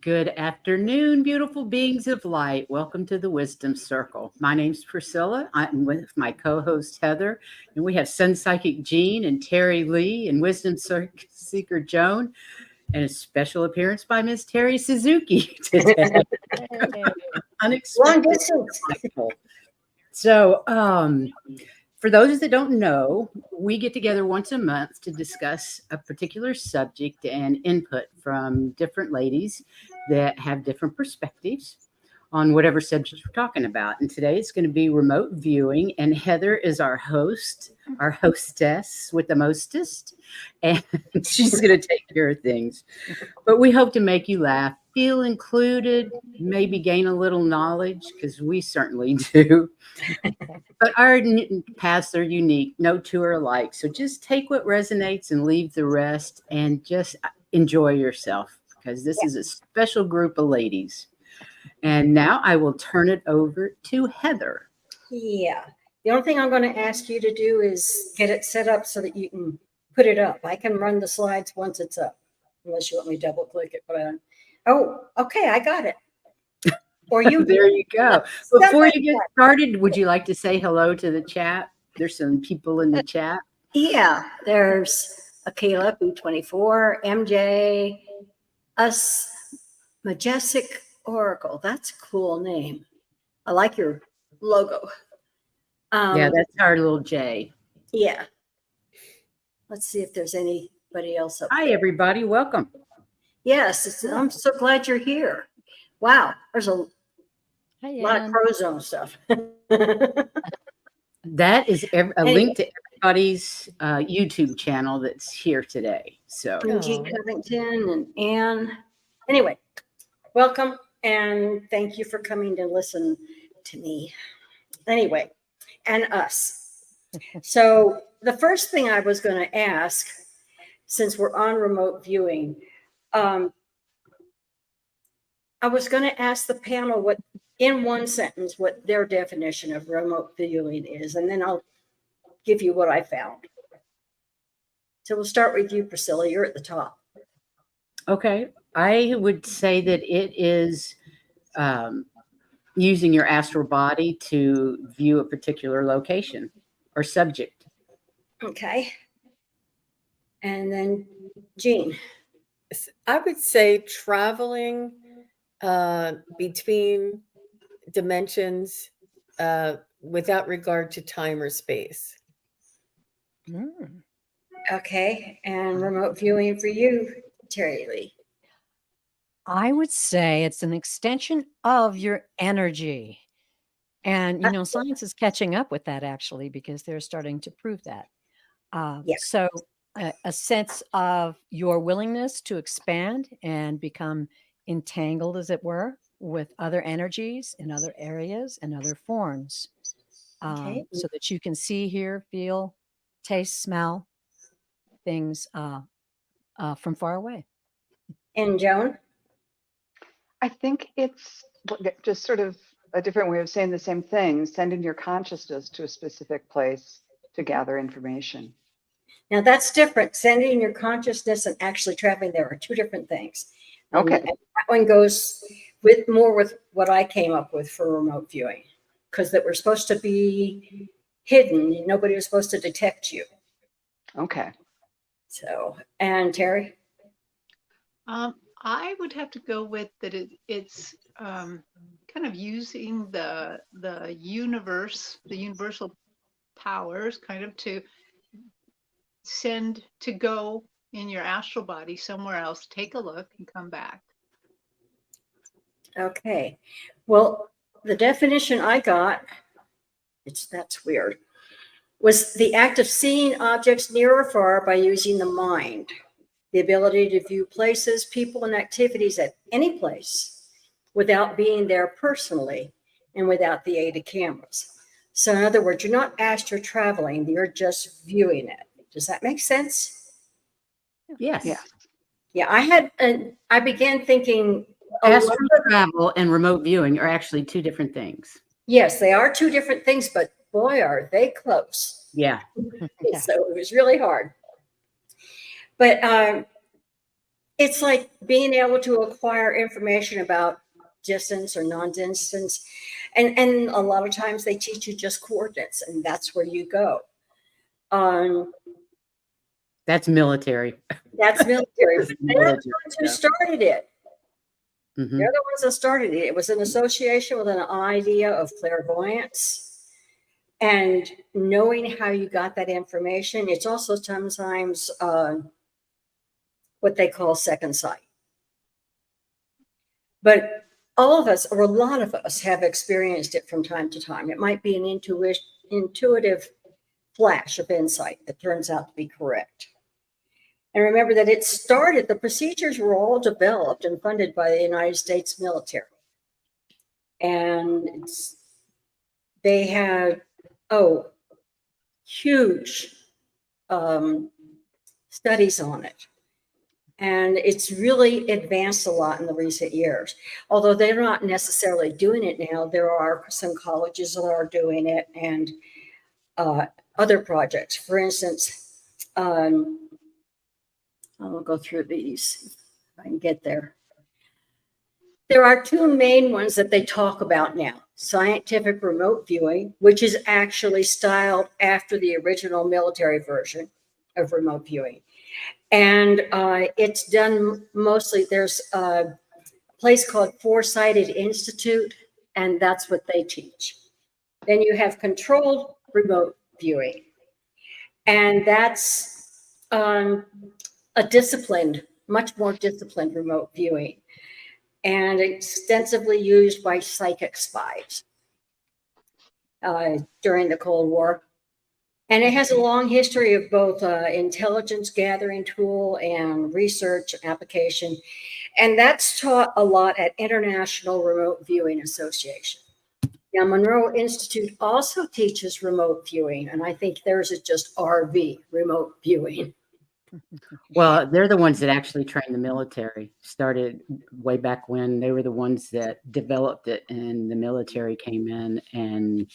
Good afternoon, beautiful beings of light. Welcome to the Wisdom Circle. My name's Priscilla. I'm with my co-host Heather, and we have Sun Psychic Jean and Terry Lee and Seeker Joan, and a special appearance by Miss Terry Suzuki today. Hey. Long Unexpected, distance. delightful. So, for those that don't know, we get together once a month to discuss a particular subject and input from different ladies that have different perspectives on whatever subject we're talking about. And today it's going to be remote viewing, and Heather is our host, our hostess with the mostest, and she's going to take care of things. But we hope to make you laugh, feel included, maybe gain a little knowledge, because we certainly do. But our paths are unique. No two are alike. So just take what resonates and leave the rest and just enjoy yourself because this is a special group of ladies. And now I will turn it over to Heather. Yeah. The only thing I'm going to ask you to do is get it set up so that you can put it up. I can run the slides once it's up, unless you want me to double click it. But okay, I got it. Or you. There you go. Before you get started, would you like to say hello to the chat? There's some people in the chat. Yeah, there's Akela, B24, MJ, us, Majestic Oracle. That's a cool name. I like your logo. Yeah, that's our little J. Yeah. Let's see if there's anybody else up Hi, there. everybody. Welcome. Yes, I'm so glad you're here. Wow, there's a lot of Crozone stuff. That is a link to everybody's YouTube channel that's here today. So G. Covington and Anne. Anyway, welcome and thank you for coming to listen to me. Anyway, and us. So the first thing I was going to ask, since we're on remote viewing, I was going to ask the panel what, in one sentence, what their definition of remote viewing is, and then I'll give you what I found. So we'll start with you, Priscilla. You're at the top. Okay. I would say that it is using your astral body to view a particular location or subject. Okay. And then Jean. I would say traveling between dimensions without regard to time or space. Okay. And remote viewing for you, Terry Lee. I would say it's an extension of your energy. And, science is catching up with that, actually, because they're starting to prove that. So a sense of your willingness to expand and become entangled, as it were, with other energies in other areas and other forms, so that you can see, hear, feel, taste, smell things from far away. And Joan? I think it's just sort of a different way of saying the same thing, sending your consciousness to a specific place to gather information. Now that's different. Sending your consciousness and actually traveling there are two different things. Okay. And that one goes with what I came up with for remote viewing, because that we're supposed to be hidden and nobody was supposed to detect you. Okay. So, and Terry? I would have to go with that it's kind of using the universe, the universal powers kind of to go in your astral body somewhere else, take a look and come back. Okay. Well, the definition I got, that's weird, was the act of seeing objects near or far by using the mind. The ability to view places, people, and activities at any place without being there personally and without the aid of cameras. So in other words, you're not astral traveling, you're just viewing it. Does that make sense? Yes. Yeah, I began thinking astral travel and remote viewing are actually two different things. Yes, they are two different things, but boy, are they close. Yeah. So it was really hard. But it's like being able to acquire information about distance or non-distance. And a lot of times they teach you just coordinates, and that's where you go. That's military. That's military. That's And they're the military ones who stuff. started it. Mhm. They're the ones that started it. It was an association with an idea of clairvoyance and knowing how you got that information. It's also sometimes what they call second sight. But all of us, or a lot of us, have experienced it from time to time. It might be an intuitive flash of insight that turns out to be correct. And remember that the procedures were all developed and funded by the United States military. And they had, huge studies on it. And it's really advanced a lot in the recent years. Although they're not necessarily doing it now, there are some colleges that are doing it and other projects. For instance, I'll go through these if I can get there. There are two main ones that they talk about now. Scientific remote viewing, which is actually styled after the original military version of remote viewing. And it's done mostly, there's a place called Foresighted Institute, and that's what they teach. Then you have controlled remote viewing, and that's a disciplined, much more disciplined remote viewing, and extensively used by psychic spies during the Cold War. And it has a long history of both intelligence gathering tool and research application. And that's taught a lot at International Remote Viewing Association. Now, Monroe Institute also teaches remote viewing, and I think theirs is just RV, remote viewing. Well, they're the ones that actually trained the military. Started way back when. They were the ones that developed it, and the military came in and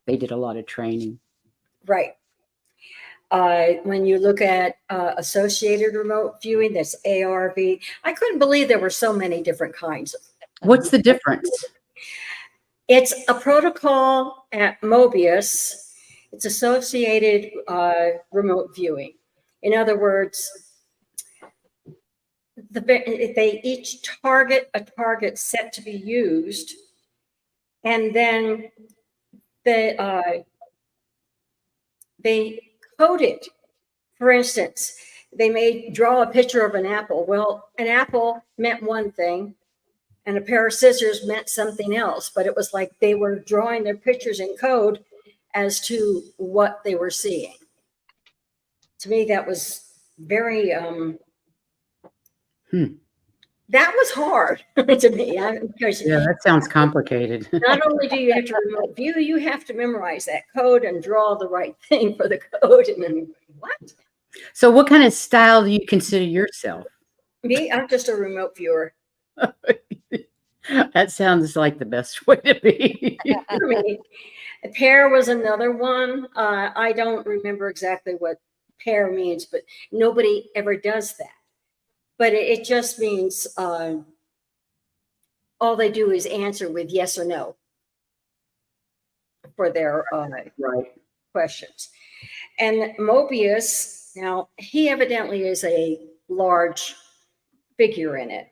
they did a lot of training. Right. When you look at associated remote viewing, that's ARV. I couldn't believe there were so many different kinds of. What's the difference? It's a protocol at Mobius. It's associated remote viewing. In other words, they each target a target set to be used, and then they code it. For instance, they may draw a picture of an apple. Well, an apple meant one thing, and a pair of scissors meant something else, but it was like they were drawing their pictures in code as to what they were seeing. To me, that was very, that was hard to me. Because Yeah, that sounds complicated. not only do you have to remote view, you have to memorize that code and draw the right thing for the code. And then what? So what kind of style do you consider yourself? Me, I'm just a remote viewer. That sounds like the best way to be. I mean, a pair was another one. I don't remember exactly what pair means, but nobody ever does that. But it just means all they do is answer with yes or no for their Right. questions. And Mobius, now he evidently is a large figure in it.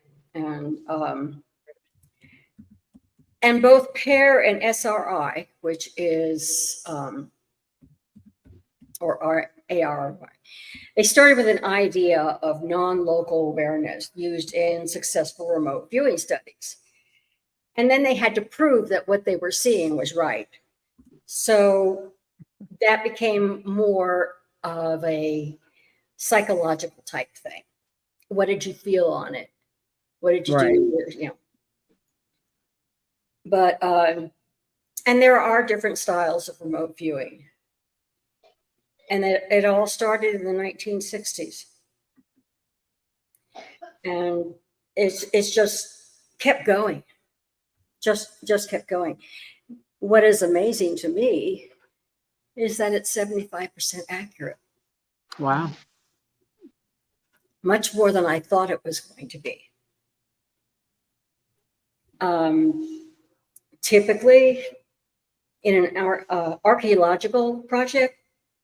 And both PAIR and SRI, which is, or ARY, they started with an idea of non-local awareness used in successful remote viewing studies. And then they had to prove that what they were seeing was right. So that became more of a psychological type thing. What did you feel on it? What did you do? You know. But, and there are different styles of remote viewing. And it all started in the 1960s. And it's just kept going. Just kept going. What is amazing to me is that it's 75% accurate. Wow. much more than I thought it was going to be. Typically, in an archaeological project,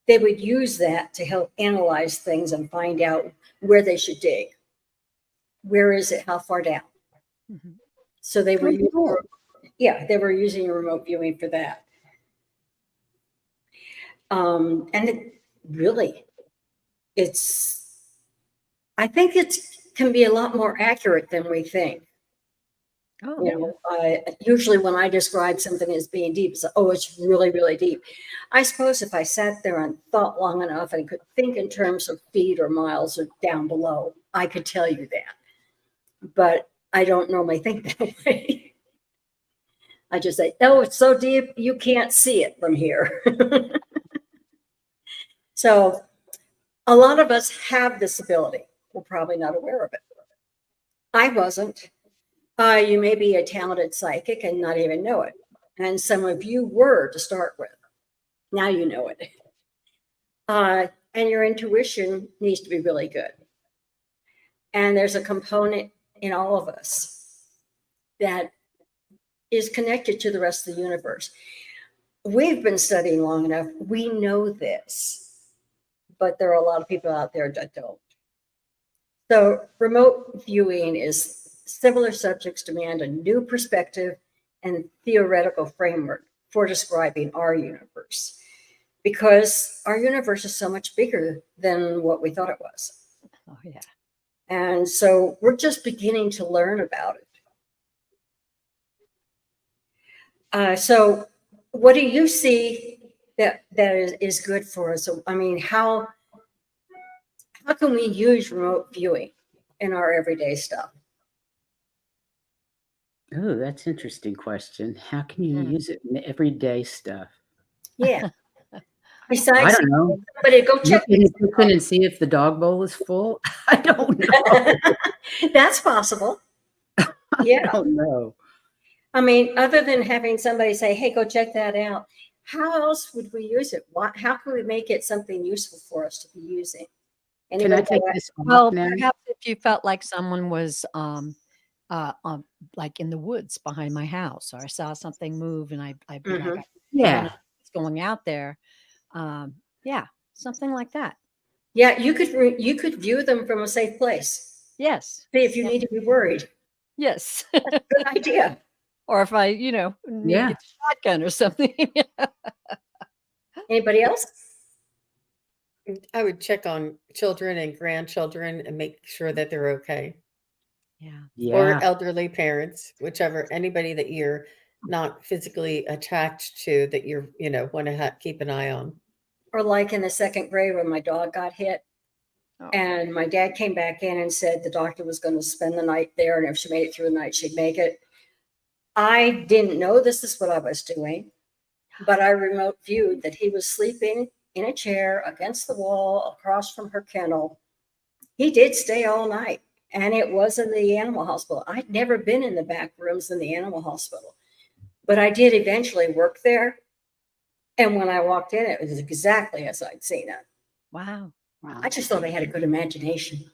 they would use that to help analyze things and find out where they should dig. Where is it? How far down? Mhm. So they were Oh, using, cool. they were using remote viewing for that. And it really, I think it can be a lot more accurate than we think. Oh, You know, usually when I describe something as being deep, it's like, oh, it's really, really deep. I suppose if I sat there and thought long enough and could think in terms of feet or miles or down below, I could tell you that. But I don't normally think that way. I just say, oh, it's so deep, you can't see it from here. So a lot of us have this ability. We're probably not aware of it. I wasn't. You may be a talented psychic and not even know it. And some of you were to start with. Now you know it. And your intuition needs to be really good. And there's a component in all of us that is connected to the rest of the universe. We've been studying long enough. We know this, but there are a lot of people out there that don't. So remote viewing is similar subjects demand a new perspective and theoretical framework for describing our universe, because our universe is so much bigger than what we thought it was. oh yeah. And so we're just beginning to learn about it. So what do you see that is good for us? I mean, how can we use remote viewing in our everyday stuff? Oh, that's an interesting question. How can you Hmm. use it in everyday stuff? Yeah. I Besides, don't know. somebody go check. Look in the kitchen and see if the dog bowl is full. I don't know. That's possible. Yeah. I don't know. I mean, other than having somebody say, hey, go check that out, how else would we use it? How can we make it something useful for us to be using? Can I Anybody take got this off Well, now? perhaps if you felt like someone was like in the woods behind my house, or I saw something move and I Mhm. got Yeah. going out there. Yeah, something like that. Yeah, you could view them from a safe place. Yes. See if you Yeah. need to be worried. Yes. Good idea. Or if I, need to Yeah. get the shotgun or something. Anybody else? I would check on children and grandchildren and make sure that they're okay. Yeah. Or Yeah. elderly parents, whichever, anybody that you're not physically attached to that you're, want to keep an eye on. Or like in the second grade when my dog got hit, Oh. and my dad came back in and said the doctor was going to spend the night there, and if she made it through the night, she'd make it. I didn't know this is what I was doing, but I remote viewed that he was sleeping in a chair against the wall across from her kennel. He did stay all night, and it was in the animal hospital. I'd never been in the back rooms in the animal hospital, but I did eventually work there. And when I walked in, it was exactly as I'd seen it. Wow. Wow. I just thought I had a good imagination,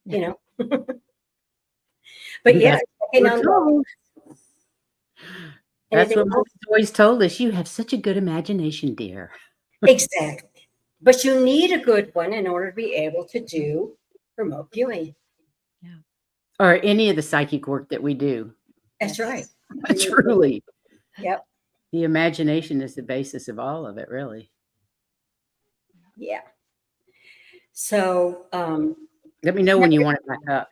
you know. But yeah, checking on dogs. That's Anything what else? Mom's always told us. You have such a good imagination, dear. Exactly. But you need a good one in order to be able to do remote viewing. Or any of the psychic work that we do. That's right. Truly. Yep. The imagination is the basis of all of it, really. Yeah. So Let me know when you want it back up.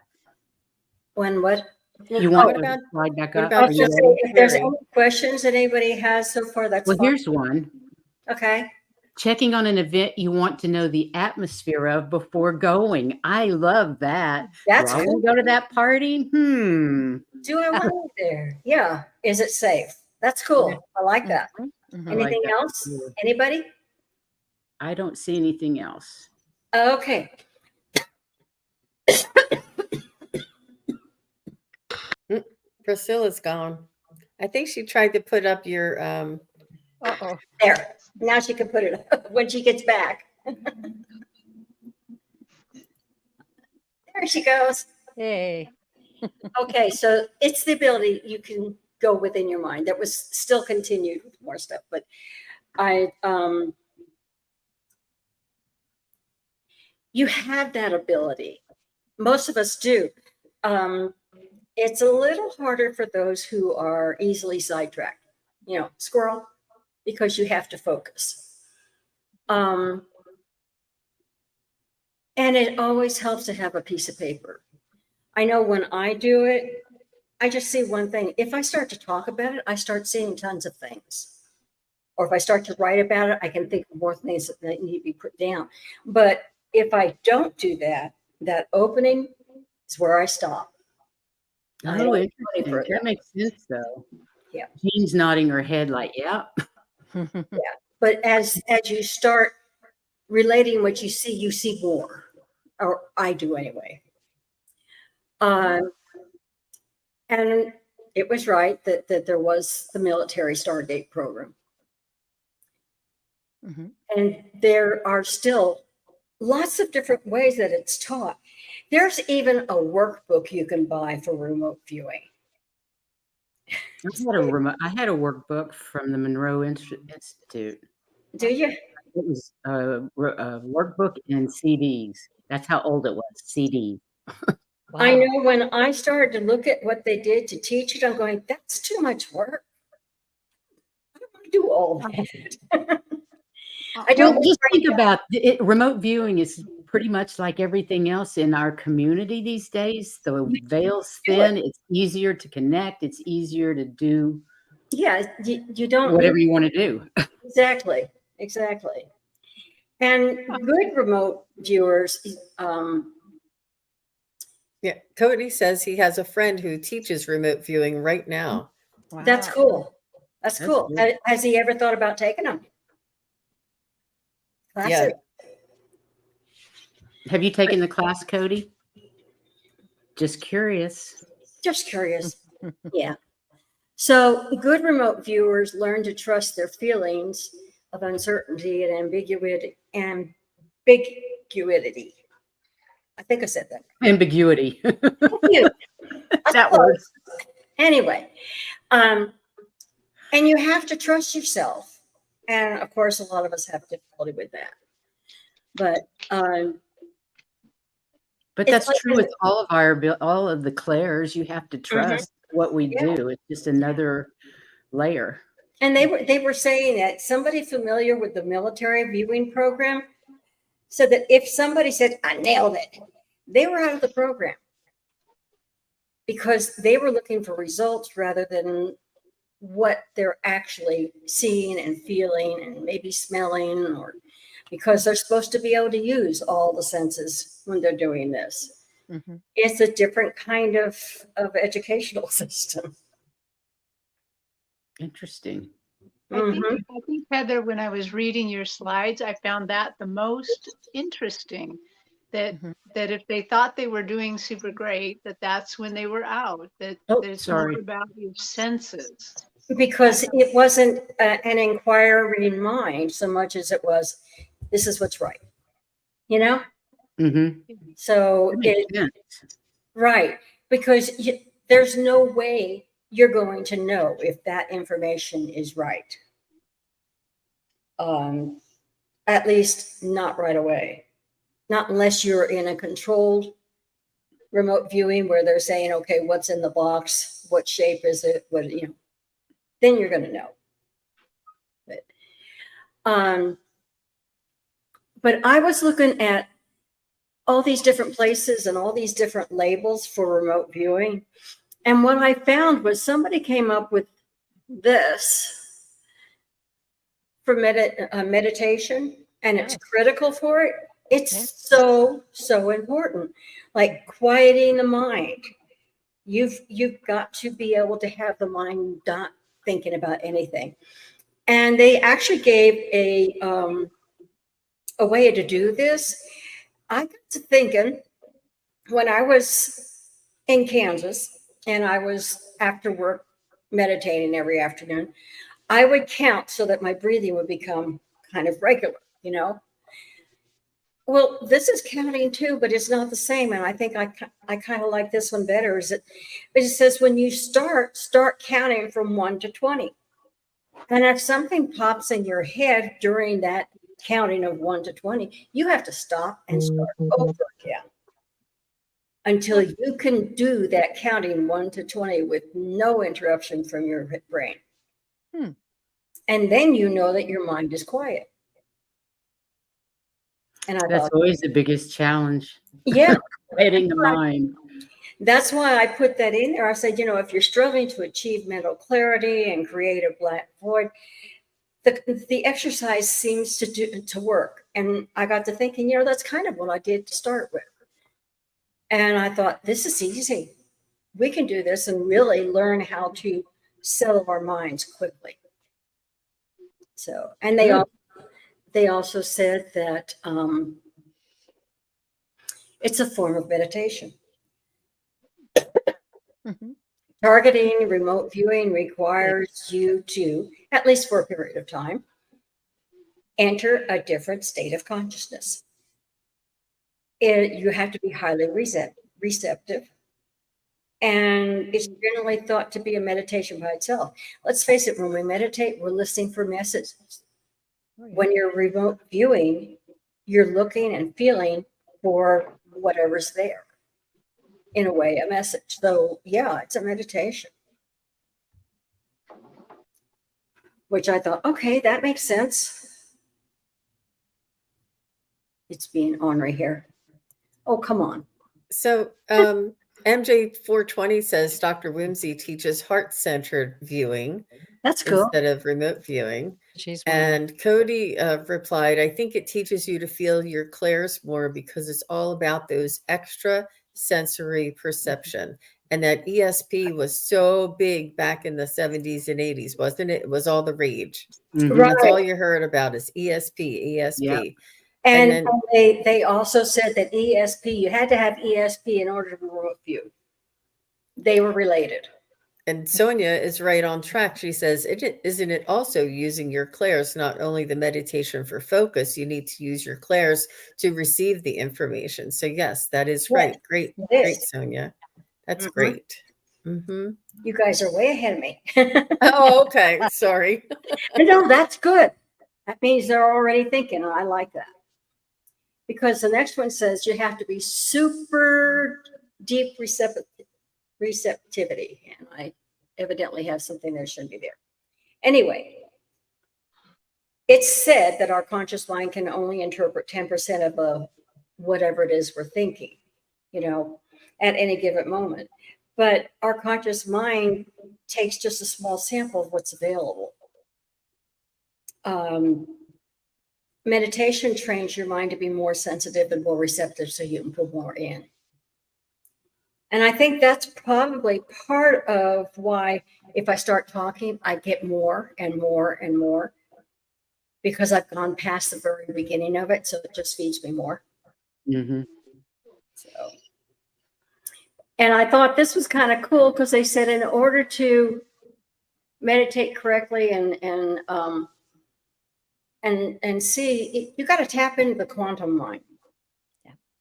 when what? You What want about- to slide back what up? about Are you just- ready? If there's Very. any questions anybody has so far, that's Well, fine. here's one. Okay. Checking on an event you want to know the atmosphere of before going. I love that. That's Do I cool. want to go to that party? Do I want it there? Yeah. Is it safe? That's cool. I like that. Mhm. I like Anything that else? too. Anybody? I don't see anything else. Okay. Priscilla's gone. I think she tried to put up your Uh-oh. There. Now she can put it up when she gets back. There There she goes. Hey. Okay, so it's the ability you can go within your mind. That was still continued with more stuff, but you have that ability. Most of us do. It's a little harder for those who are easily sidetracked, squirrel, because you have to focus. And it always helps to have a piece of paper. I know when I do it, I just see one thing. If I start to talk about it, I start seeing tons of things. Or if I start to write about it, I can think of more things that need to be put down. But if I don't do that, that opening is where I stop. I Oh, don't interesting. further. That makes sense, though. Yeah. Jean's nodding her head like, yeah. But as you start relating what you see more, or I do anyway. And it was right that there was the military Stargate program. Mhm. And there are still lots of different ways that it's taught. There's even a workbook you can buy for remote viewing. I had a workbook from the Monroe Institute. Do you? It was a workbook and CDs. That's how old it was, CD. I Wow. know when I started to look at what they did to teach it, I'm going, that's too much work. I don't want to do all that. I Well, don't just think right about it. Remote viewing is pretty much like everything else in our community these days. The veil's do it. thin. It's easier to connect. It's easier to do Yeah, you don't whatever need you want to do. exactly. And good remote viewers, Yeah, Cody says he has a friend who teaches remote viewing right now. that's Wow. cool. That's That's cool. good. Has he ever thought about taking them? Yeah. Have you taken the class, Cody? Just curious. Just curious. Yeah. So good remote viewers learn to trust their feelings of uncertainty and ambiguity. I think I said that. Ambiguity. Thank you. That Close. works. Anyway, and you have to trust yourself. And of course, a lot of us have difficulty with that. But But It's that's like true with all of the Claires. You have to trust what we Yeah. do. It's just another layer. and they were saying that somebody familiar with the military viewing program said that if somebody said, I nailed it, they were out of the program because they were looking for results rather than what they're actually seeing and feeling and maybe smelling, or because they're supposed to be able to use all the senses when they're doing this. Mhm. It's a different kind of educational system. Interesting. I think, Heather, when I was reading your slides, I found that the most interesting. Mhm. That if they thought they were doing super great, that's when they were out. That Oh, there's sorry. more about your senses. Because it wasn't an inquiring mind so much as it was, this is what's right, Mm-hmm. So That makes sense. right, because there's no way you're going to know if that information is right. At least not right away, not unless you're in a controlled remote viewing where they're saying, okay, what's in the box? What shape is it? Then you're going to know. But I was looking at all these different places and all these different labels for remote viewing. And what I found was somebody came up with this for meditation, and it's critical for it. It's so important, like quieting the mind. You've got to be able to have the mind not thinking about anything. And they actually gave a way to do this. I got to thinking when I was in Kansas and I was after work meditating every afternoon, I would count so that my breathing would become kind of regular, Well, this is counting too, but it's not the same. And I think I kind of like this one better. It says when you start counting from 1 to 20. And if something pops in your head during that counting of 1 to 20, you have to stop and start over again until you can do that counting 1 to 20 with no interruption from your brain. And then you know that your mind is quiet. And I That's thought, always the biggest challenge, yeah, quieting the mind. that's why I put that in there. I said, if you're struggling to achieve mental clarity and create a black void, the exercise seems to work. And I got to thinking, that's kind of what I did to start with. And I thought, this is easy. We can do this and really learn how to settle our minds quickly. So, and they also said that it's a form of meditation. Targeting remote viewing requires you to, at least for a period of time, enter a different state of consciousness. You have to be highly receptive. And it's generally thought to be a meditation by itself. Let's face it, when we meditate, we're listening for messages. When you're remote viewing, you're looking and feeling for whatever's there. In a way, a message. So yeah, it's a meditation. Which I thought, okay, that makes sense. It's being ornery here. Oh, come on. So MJ 420 says Dr. Whimsy teaches heart-centered viewing That's cool. instead of remote viewing. She's And Cody replied, I think it teaches you to feel your clairs more because it's all about those extra sensory perception. And that ESP was so big back in the 70s and 80s, wasn't it? It was all the rage. Mhm. Right. That's all you heard about is ESP. Yeah. And then- they also said that ESP, you had to have ESP in order to remote view. They were related. And Sonia is right on track. She says, isn't it also using your clairs, not only the meditation for focus, you need to use your clairs to receive the information. So yes, that is right. Great, It great, is. Sonia. That's Mhm. great. Mm-hmm. You guys are way ahead of me. Oh, okay. Sorry. No, that's good. That means they're already thinking. I like that. Because the next one says you have to be super deep receptivity. And I evidently have something that shouldn't be there. Anyway, it's said that our conscious mind can only interpret 10% of whatever it is we're thinking, at any given moment. But our conscious mind takes just a small sample of what's available. Meditation trains your mind to be more sensitive and more receptive so you can put more in. And I think that's probably part of why if I start talking, I get more and more and more because I've gone past the very beginning of it. So it just feeds me more. Mhm. So, and I thought this was kind of cool because they said in order to meditate correctly and see, you got to tap into the quantum mind,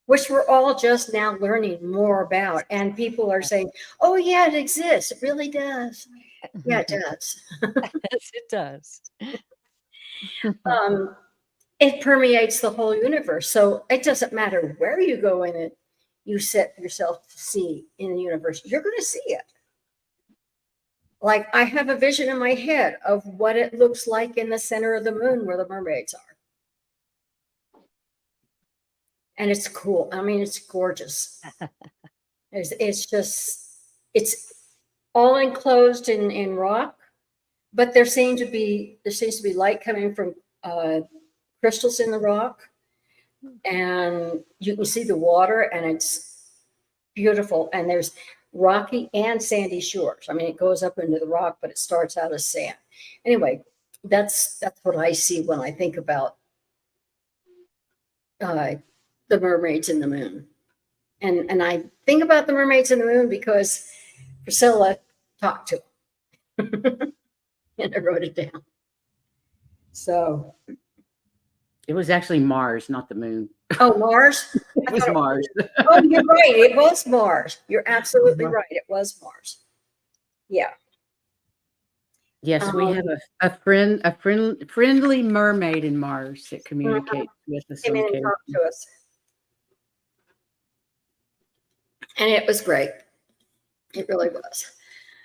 which we're all just now learning more about. And people are saying, oh yeah, it exists. It really does. Yeah, it does. Yes, it does. It permeates the whole universe. So it doesn't matter where you go in it, you set yourself to see in the universe, you're going to see it. Like I have a vision in my head of what it looks like in the center of the moon where the mermaids are. And it's cool. I mean, it's gorgeous. It's all enclosed in rock, but there seems to be light coming from crystals in the rock, and you can see the water, and it's beautiful. And there's rocky and sandy shores. I mean, it goes up into the rock, but it starts out as sand. Anyway, that's what I see when I think about the mermaids in the moon. And I think about the mermaids in the moon because Priscilla talked to them. And I wrote it down. So It was actually Mars, not the moon. Oh, Mars? It was Mars. Oh, you're right. It was Mars. You're absolutely right. It was Mars. Yeah. Yes, we have friendly mermaid in Mars that communicates with us Came on in and occasion. talked to us. And it was great. It really was.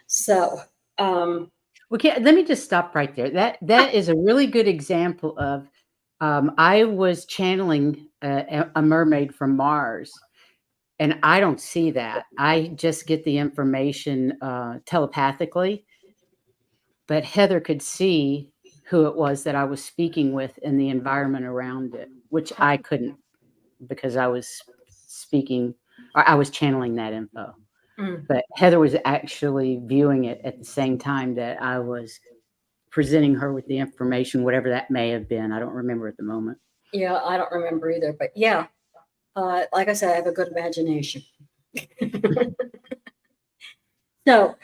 So, Okay, let me just stop right there. That is a really good example of I was channeling a mermaid from Mars, and I don't see that. I just get the information telepathically. But Heather could see who it was that I was speaking with in the environment around it, which I couldn't because I was speaking or I was channeling that info. But Heather was actually viewing it at the same time that I was presenting her with the information, whatever that may have been. I don't remember at the moment. yeah, I don't remember either, but yeah, like I said, I have a good imagination. So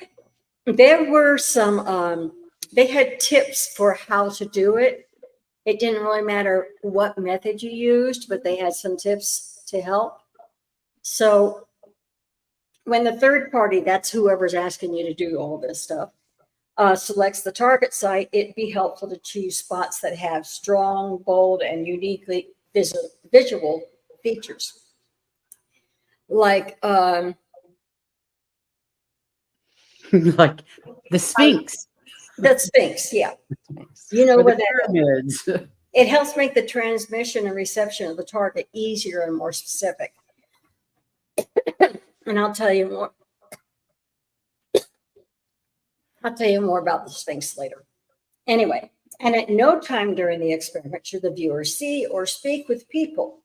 there were some, they had tips for how to do it. It didn't really matter what method you used, but they had some tips to help. So when the third party, that's whoever's asking you to do all this stuff, selects the target site, it'd be helpful to choose spots that have strong, bold, and uniquely visual features. Like, Like the Sphinx, the Sphinx, yeah. Thanks. You know or where the that pyramids. it helps make the transmission and reception of the target easier and more specific. And I'll tell you more. I'll tell you more about the Sphinx later. Anyway, and at no time during the experiment should the viewer see or speak with people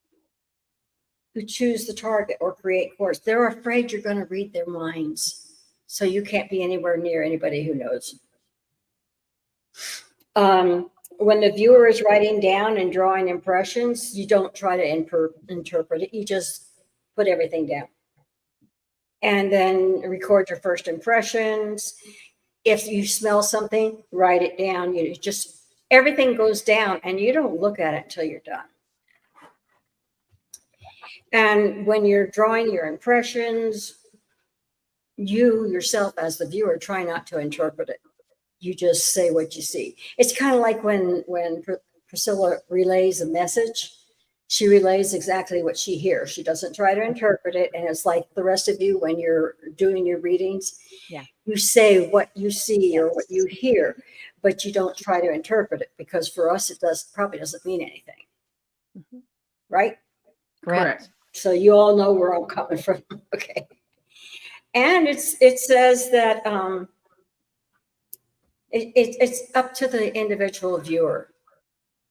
who choose the target or create course. They're afraid you're going to read their minds. So you can't be anywhere near anybody who knows. When the viewer is writing down and drawing impressions, you don't try to interpret it. You just put everything down. And then record your first impressions. If you smell something, write it down. You just, everything goes down and you don't look at it until you're done. And when you're drawing your impressions, you yourself as the viewer try not to interpret it. You just say what you see. It's kind of like when Priscilla relays a message, she relays exactly what she hears. She doesn't try to interpret it. And it's like the rest of you, when you're doing your readings, Yeah. you say what you see or what you hear, but you don't try to interpret it, because for us, it probably doesn't mean anything. Mhm. Right? Correct. So you all know where I'm coming from. Okay. And it says that it's up to the individual viewer.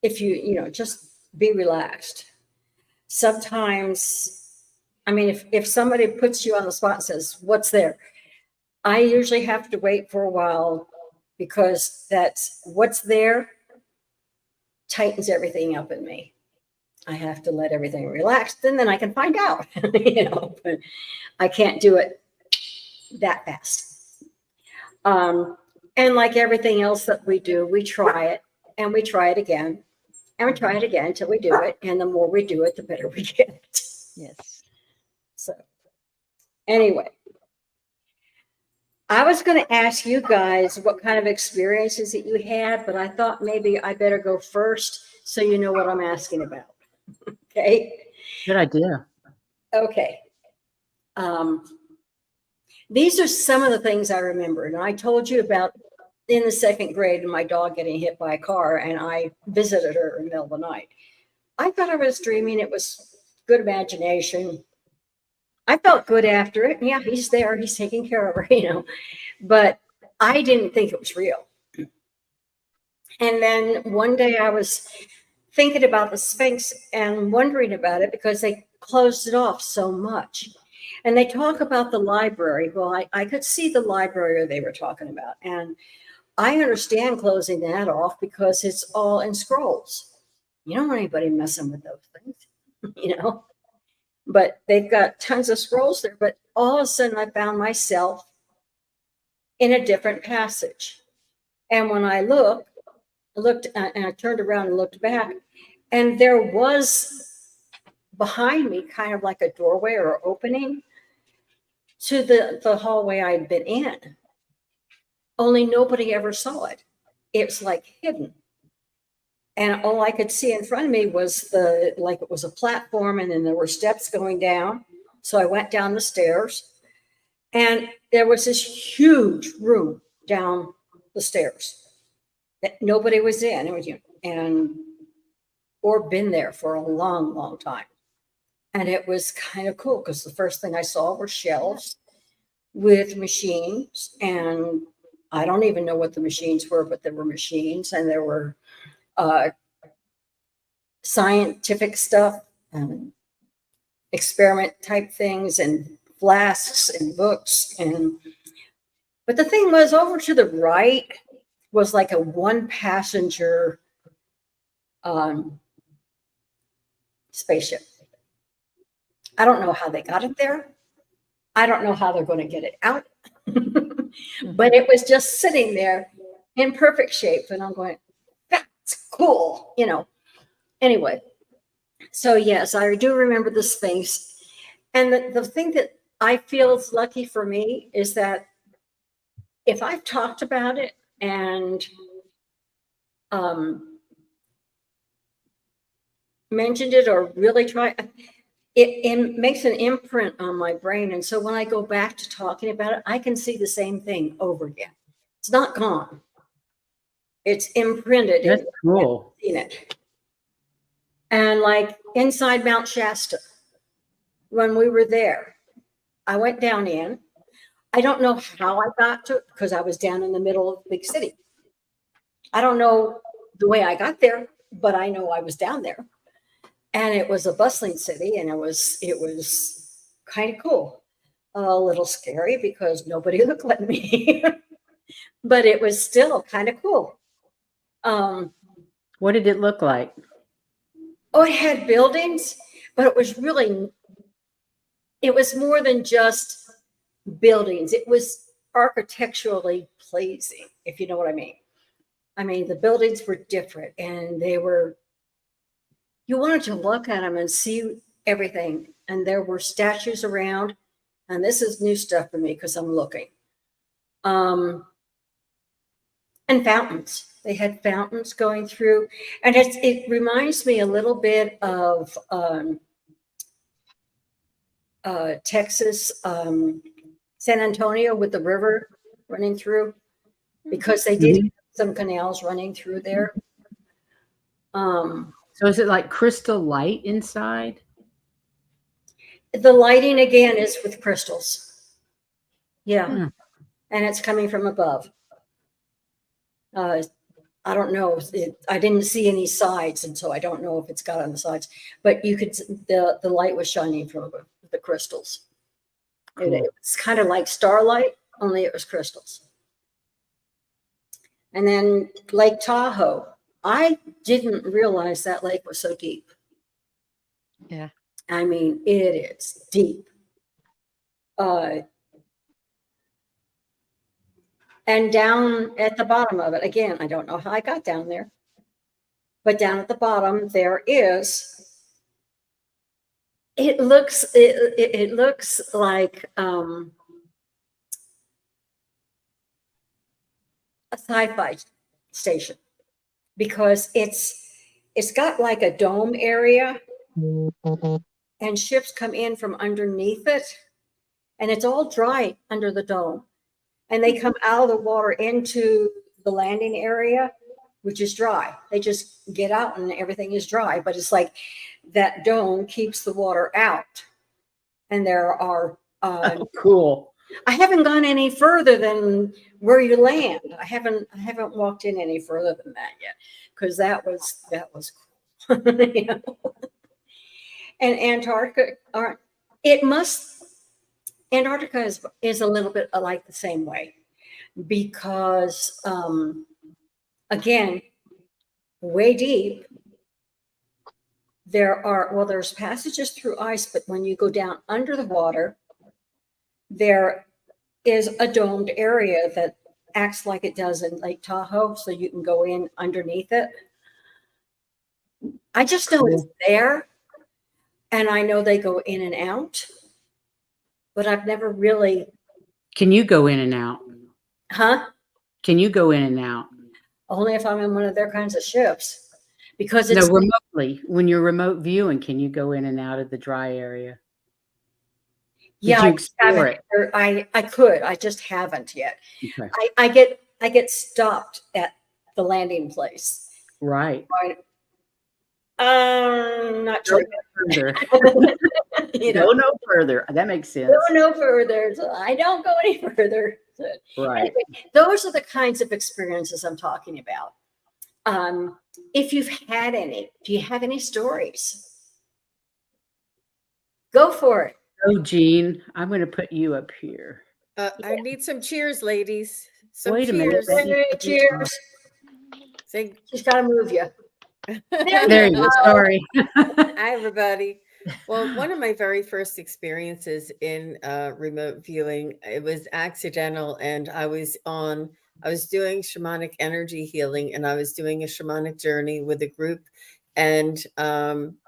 If you just be relaxed. Sometimes, I mean, if somebody puts you on the spot and says, "What's there?" I usually have to wait for a while, because that's what's there tightens everything up in me. I have to let everything relax, and then I can find out, but I can't do it that fast. And like everything else that we do, we try it and we try it again and we try it again until we do it. And the more we do it, the better we get. Yes. So anyway, I was going to ask you guys what kind of experiences that you had, but I thought maybe I better go first so you know what I'm asking about. Okay. Good idea. Okay. These are some of the things I remember. And I told you about in the second grade and my dog getting hit by a car, and I visited her in the middle of the night. I thought I was dreaming. It was good imagination. I felt good after it. Yeah, he's there. He's taking care of her, but I didn't think it was real. And then one day I was thinking about the Sphinx and wondering about it, because they closed it off so much. And they talk about the library. Well, I could see the library they were talking about. And I understand closing that off because it's all in scrolls. You don't want anybody messing with those things, But they've got tons of scrolls there. But all of a sudden, I found myself in a different passage. And when I looked and I turned around and looked back, and there was behind me, kind of like a doorway or opening to the hallway I'd been in. Only nobody ever saw it. It was like hidden. And all I could see in front of me was like it was a platform, and then there were steps going down. So I went down the stairs, and there was this huge room down the stairs that nobody was in. It was, or been there for a long, long time. And it was kind of cool because the first thing I saw were shelves with machines. And I don't even know what the machines were, but there were machines, and there were scientific stuff and experiment type things and flasks and books. But the thing was, over to the right was like a one passenger spaceship. I don't know how they got it there. I don't know how they're going to get it out. But it was just sitting there in perfect shape. And I'm going, that's cool, Anyway, so yes, I do remember the space. And the thing that I feel is lucky for me is that if I've talked about it and mentioned it or really tried, it makes an imprint on my brain. And so when I go back to talking about it, I can see the same thing over again. It's not gone. It's imprinted. That's cool. In it. And like inside Mount Shasta, when we were there, I went down in. I don't know how I got to it because I was down in the middle of the big city. I don't know the way I got there, but I know I was down there. And it was a bustling city, and it was kind of cool. A little scary because nobody looked like me, but it was still kind of cool. What did it look like? Oh, it had buildings, but it was more than just buildings. It was architecturally pleasing, if you know what I mean. I mean, the buildings were different, and you wanted to look at them and see everything. And there were statues around, and this is new stuff for me because I'm looking. And fountains. They had fountains going through, and it reminds me a little bit of Texas, San Antonio with the river running through, because they did have some canals running through there. So is it like crystal light inside? The lighting again is with crystals. Yeah. Hmm. And it's coming from above. I don't know. I didn't see any sides, and so I don't know if it's got on the sides. But you could, the light was shining from the crystals. Cool. It's kind of like starlight, only it was crystals. And then Lake Tahoe. I didn't realize that lake was so deep. Yeah. I mean, it is deep. And down at the bottom of it, again, I don't know how I got down there, but down at the bottom there is, it looks like a sci-fi station, because it's got like a dome area, and ships come in from underneath it, and it's all dry under the dome. And they come out of the water into the landing area, which is dry. They just get out and everything is dry. But it's like that dome keeps the water out. And there are... Oh, cool. I haven't gone any further than where you land. I haven't walked in any further than that yet, because that was cool. You know? And Antarctica, Antarctica is a little bit like the same way, because again, way deep. There's passages through ice, but when you go down under the water, there is a domed area that acts like it does in Lake Tahoe, so you can go in underneath it. I just know it's there. And I know they go in and out, but I've never really, Can you go in and out? huh? Can you go in and out? Only if I'm in one of their kinds of ships. Because No, it's, remotely. When you're remote viewing, can you go in and out of the dry area? yeah, you I just haven't, explore it? I could, I just haven't yet. Okay. I get stopped at the landing place. Right. Not Go sure. no further. You Go know, no further. That makes sense. go no further. So I don't go any further. So Right. anyway, those are the kinds of experiences I'm talking about. If you've had any, do you have any stories? Go for it. Oh, Jean, I'm going to put you up here. I need some cheers, ladies. Some Wait a minute. cheers. That needs Hey, to be cheers. Say, She's got to move you. There you go. Sorry. hi, everybody. Well, one of my very first experiences in remote viewing, it was accidental, and I was doing shamanic energy healing, and I was doing a shamanic journey with a group, and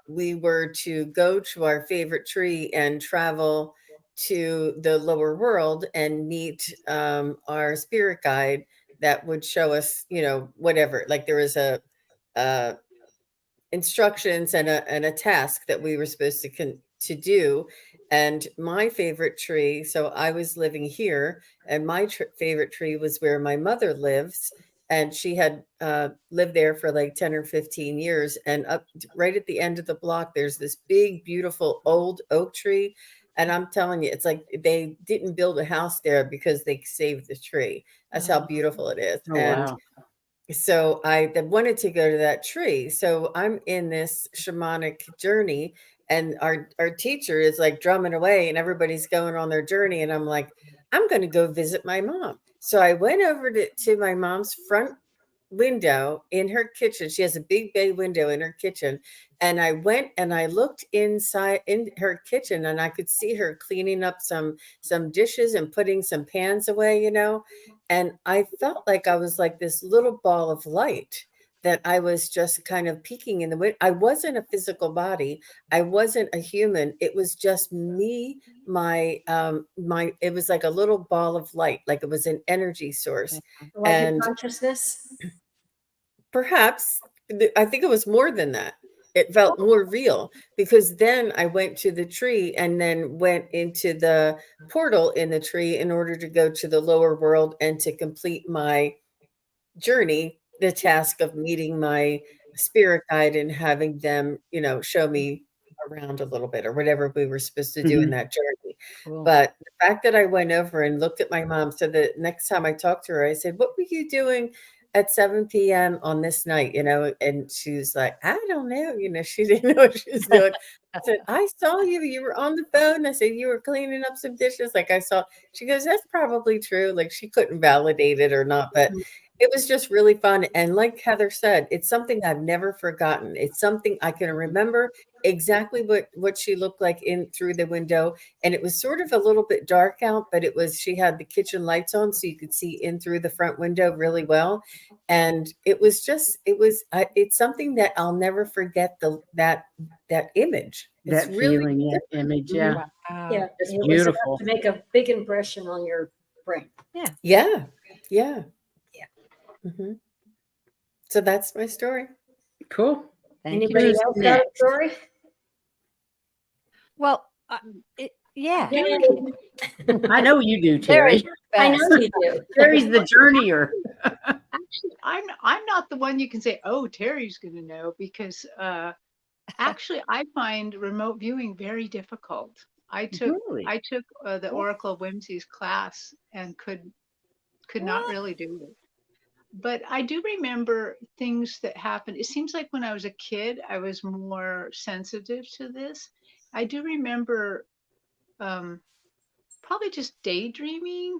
we were to go to our favorite tree and travel to the lower world and meet our spirit guide that would show us, whatever. Like there was a instructions and a task that we were supposed to do. And my favorite tree, so I was living here, and my favorite tree was where my mother lives, and she had lived there for like 10 or 15 years. And right at the end of the block, there's this big, beautiful old oak tree. And I'm telling you, it's like they didn't build a house there because they saved the tree. That's how beautiful it is. Oh, And wow. so I wanted to go to that tree. So I'm in this shamanic journey, and our teacher is like drumming away, and everybody's going on their journey. And I'm like, I'm going to go visit my mom. So I went over to my mom's front window in her kitchen. She has a big bay window in her kitchen. And I went and I looked inside in her kitchen, and I could see her cleaning up some dishes and putting some pans away, And I felt like I was like this little ball of light that I was just kind of peeking in the wind. I wasn't a physical body. I wasn't a human. It was just me, it was like a little ball of light, like it was an energy source. Like your And consciousness. perhaps I think it was more than that. It felt more real, because then I went to the tree and then went into the portal in the tree in order to go to the lower world and to complete my journey, the task of meeting my spirit guide and having them, show me around a little bit or whatever we were supposed to do in that journey. Cool. But the fact that I went over and looked at my mom, so the next time I talked to her, I said, "What were you doing at 7 p.m. on this night?" And she was like, "I don't know." She didn't know what she was doing. I said, "I saw you. You were on the phone." I said, "You were cleaning up some dishes." Like I saw, she goes, "That's probably true." Like she couldn't validate it or not, but it was just really fun. And like Heather said, it's something I've never forgotten. It's something I can remember exactly what she looked like in through the window. And it was sort of a little bit dark out, but she had the kitchen lights on, so you could see in through the front window really well. And it's something that I'll never forget, that image. It's That really feeling, that image. Yeah. Wow. Yeah, It's it was beautiful. enough to make a big impression on your brain. Yeah. Yeah. Mhm. So that's my story. Cool. Thank Anybody you. Who's else got a next? story? Well, yeah. I know you do, Terry, Terry. I know you do. Terry's the journeyer. Actually, I'm not the one you can say, oh, Terry's going to know, because actually I find remote viewing very difficult. I took Really? the Oracle of Whimsies class and could not really do it. But I do remember things that happened. It seems like when I was a kid, I was more sensitive to this. I do remember probably just daydreaming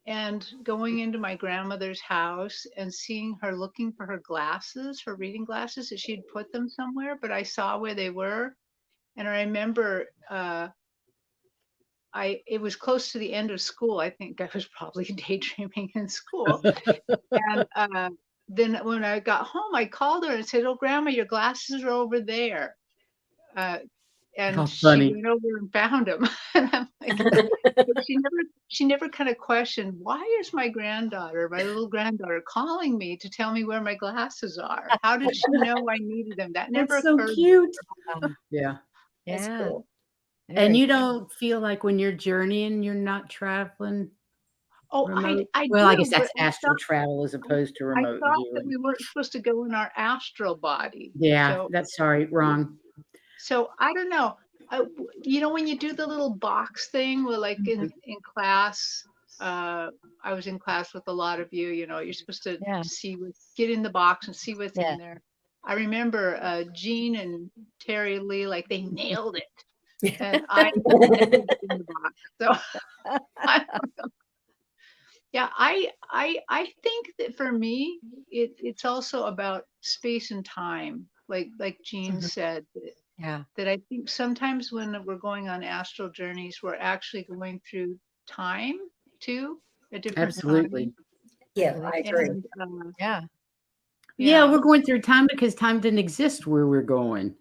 and going into my grandmother's house and seeing her looking for her glasses, her reading glasses, that she'd put them somewhere, but I saw where they were. And I remember it was close to the end of school. I think I was probably daydreaming in school. And then when I got home, I called her and said, "Oh, Grandma, your glasses are over there." and How she funny. went over and found them. And I'm like, but she never kind of questioned, why is my little granddaughter calling me to tell me where my glasses are? How did she know I needed them? That never That's so occurred to cute. her. Yeah. That's Yeah. cool. And very you cool. don't feel like when you're journeying, you're not traveling Oh, remote? I Well, I guess do, but that's astral travel as opposed to I remote thought that viewing. we weren't supposed to go in our astral body. Yeah, that's sorry, wrong. So I don't know. When you do the little box thing, well, like in class, I was in class with a lot of you. You're supposed to Yeah. get in the box and see what's Yeah. in there. I remember Jean and Terry Lee, like they nailed it, and I didn't get in the box. So I don't know. Yeah, I think that for me, it's also about space and time. Like Jean Mhm. said, Yeah. that I think sometimes when we're going on astral journeys, we're actually going through time too, a different Absolutely. time. Yeah, believe I so. agree. And Yeah. Yeah, yeah, we're going through time because time didn't exist where we're going.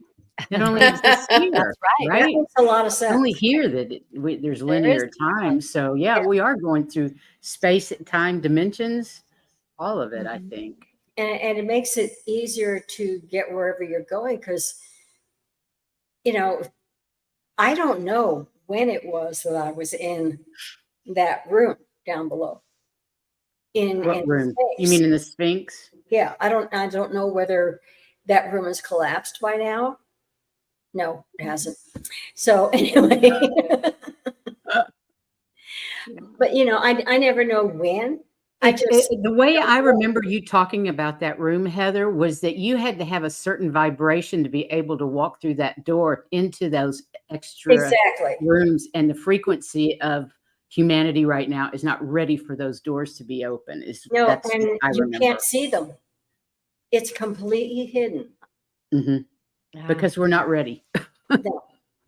It only exists here, That's right. That right? makes a lot of It's only sense. here that there's There is linear time. So yeah, Yeah. we are going through space, time, dimensions, all of it, I Mhm. think. And it makes it easier to get wherever you're going because, I don't know when it was that I was in that room down below in What room? You space. mean in the Sphinx? Yeah, I don't know whether that room has collapsed by now. No, it hasn't. So anyway, Yeah. but I never know when. I just The way don't I know. remember you talking about that room, Heather, was that you had to have a certain vibration to be able to walk through that door into those extra Exactly. rooms, and the frequency of humanity right now is not ready for those doors to be open. No, That's and what I you remember. can't see them. It's completely hidden. Mhm. Yeah. Because we're not ready. No,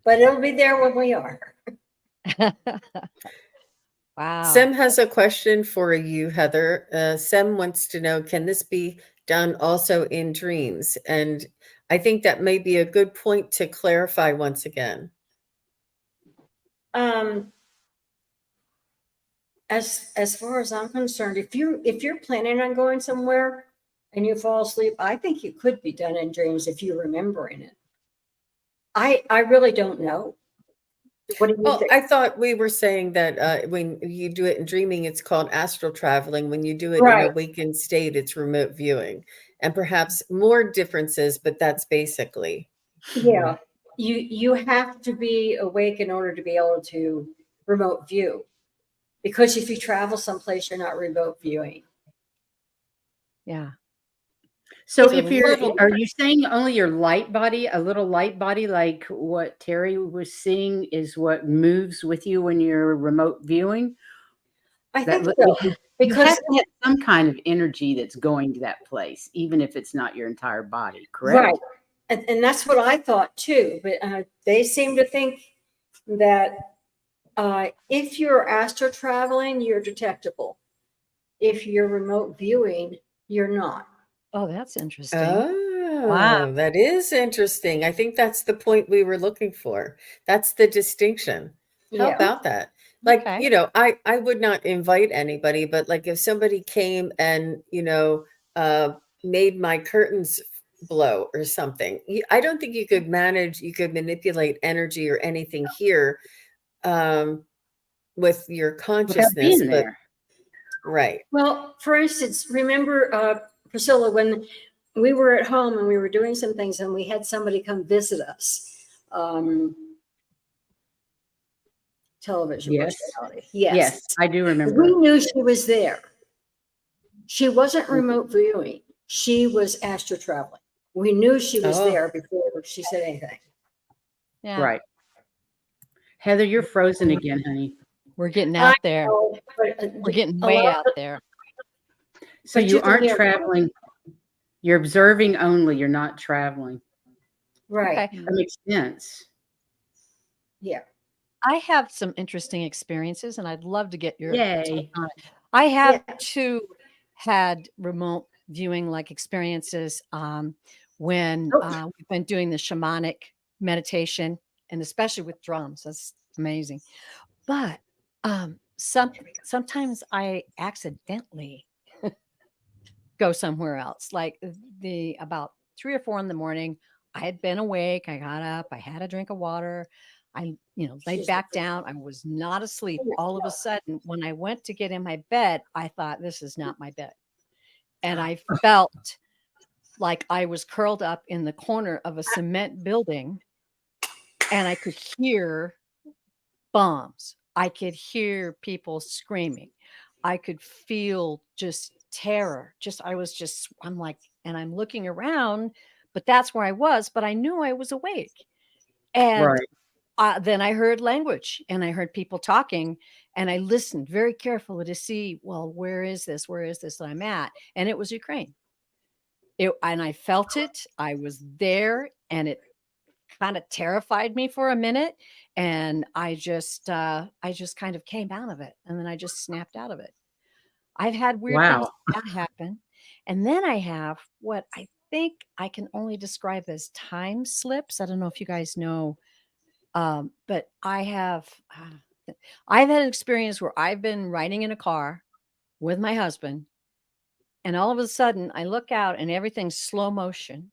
but it'll be there when we are. Wow. Sem has a question for you, Heather. Sem wants to know, can this be done also in dreams? And I think that may be a good point to clarify once again. As far as I'm concerned, if you're planning on going somewhere and you fall asleep, I think it could be done in dreams if you're remembering it. I really don't know. What do you Well, think? I thought we were saying that when you do it in dreaming, it's called astral traveling. When you do it in Right. awakened state, it's remote viewing. And perhaps more differences, but that's basically. Yeah, you have to be awake in order to be able to remote view, because if you travel someplace, you're not remote viewing. Yeah. So It's a if you're, little are you saying only your light body, a little light body, like what Terry was seeing, is what moves with you when you're remote viewing? I That think you so, you have because to have some kind of energy that's going to that place, even if it's not your entire body, right, correct? and that's what I thought too. But they seem to think that if you're astro traveling, you're detectable. If you're remote viewing, you're not. Oh, that's interesting. Oh, that is interesting. I think that's the point we were looking for. That's the distinction. How Yeah. about that? Like, Okay. I would not invite anybody, but like if somebody came and, made my curtains blow or something, I don't think you could manipulate energy or anything here with your Without consciousness, being but there. right. Well, for instance, remember, Priscilla, when we were at home and we were doing some things and we had somebody come visit us. Television Yes. personality. Yes, Yes. I do remember. We knew she was there. She wasn't remote viewing. She was astro traveling. We knew she was Oh. there before she said anything. Yeah. Right. Heather, you're frozen again, honey. We're getting I out there. know, but, We're getting a way lot out of- there. So But you you can aren't hear- traveling. You're observing only. You're not traveling. Right. Okay. That makes sense. Yeah. I have some interesting experiences and I'd love to get your Yay. take on it. I have Yeah. too had remote viewing like experiences when Oh. we've been doing the shamanic meditation and especially with drums, that's amazing. But sometimes I accidentally go somewhere else. Like the about 3 or 4 in the morning, I had been awake. I got up. I had a drink of water. I, laid back down. I was not asleep. All of a sudden, when I went to get in my bed, I thought, this is not my bed. And I felt like I was curled up in the corner of a cement building, and I could hear bombs. I could hear people screaming. I could feel just terror. I'm like, and I'm looking around, but that's where I was, but I knew I was awake. And Right. then I heard language and I heard people talking, and I listened very carefully to see, well, where is this? Where is this that I'm at? And it was Ukraine. And I felt it. I was there, and it kind of terrified me for a minute. And I just kind of came out of it, and then I just snapped out of it. I've had weird things Wow. like that happen. And then I have what I think I can only describe as time slips. I don't know if you guys know, but I've had an experience where I've been riding in a car with my husband, and all of a sudden I look out and everything's slow motion,